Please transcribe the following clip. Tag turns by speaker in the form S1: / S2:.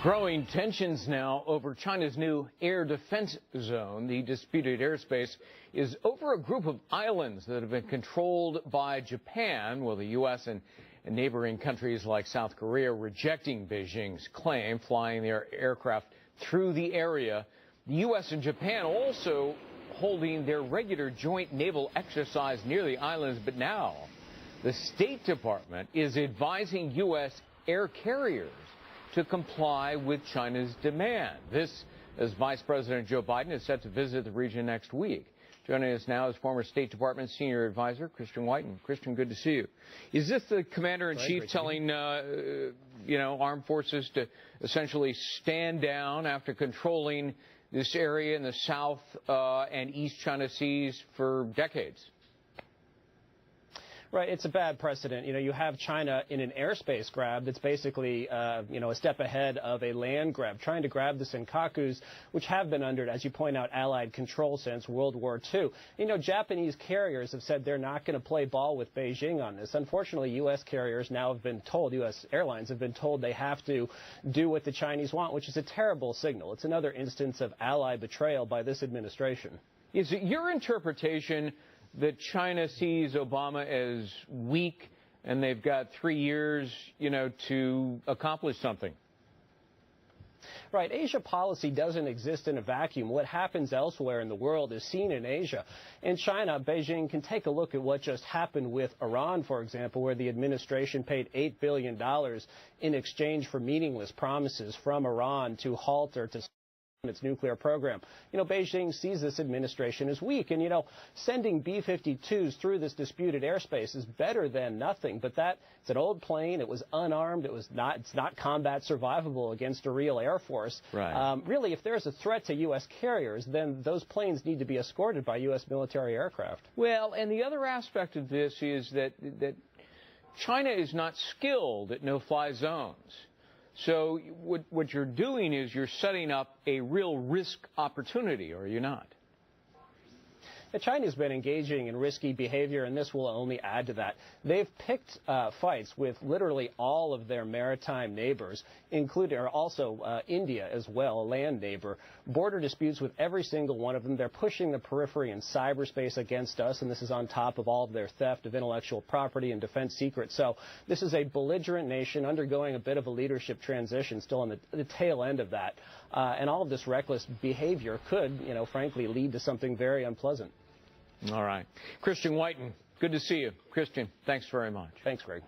S1: Growing tensions now over China's new air defense zone. The disputed airspace is over a group of islands that have been controlled by Japan, while the U.S. and neighboring countries like South Korea rejecting Beijing's claim, flying their aircraft through the area. The U.S. and Japan also holding their regular joint naval exercise near the islands, but now the State Department is advising U.S. air carriers to comply with China's demand. This, as Vice President Joe Biden is set to visit the region next week. Joining us now is former State Department Senior Advisor Christian Whiton. Christian, good to see you. Is this the Commander-in-Chief telling, armed forces to essentially stand down after controlling this area in the South and East China Seas for decades?
S2: Right, it's a bad precedent. You have China in an airspace grab that's basically, a step ahead of a land grab, trying to grab the Senkakus, which have been under, as you point out, Allied control since World War II. Japanese carriers have said they're not going to play ball with Beijing on this. Unfortunately, U.S. carriers now have been told, U.S. airlines have been told they have to do what the Chinese want, which is a terrible signal. It's another instance of ally betrayal by this administration.
S1: Is it your interpretation that China sees Obama as weak and they've got 3 years, to accomplish something?
S2: Right. Asia policy doesn't exist in a vacuum. What happens elsewhere in the world is seen in Asia. In China, Beijing can take a look at what just happened with Iran, for example, where the administration paid $8 billion in exchange for meaningless promises from Iran to halt or to its nuclear program. Beijing sees this administration as weak, and sending B-52s through this disputed airspace is better than nothing. But it's an old plane. It was unarmed. It's not combat survivable against a real air force.
S1: Right.
S2: Really, if there's a threat to U.S. carriers, then those planes need to be escorted by U.S. military aircraft.
S1: Well, and the other aspect of this is that China is not skilled at no-fly zones. So what you're doing is you're setting up a real risk opportunity, are you not?
S2: China's been engaging in risky behavior, and this will only add to that. They've picked fights with literally all of their maritime neighbors, including also India as well, a land neighbor. Border disputes with every single one of them. They're pushing the periphery in cyberspace against us, and this is on top of all of their theft of intellectual property and defense secrets. So this is a belligerent nation undergoing a bit of a leadership transition, still on the tail end of that. And all of this reckless behavior could, frankly, lead to something very unpleasant.
S1: All right. Christian Whiton, good to see you. Christian, thanks very much.
S2: Thanks, Greg.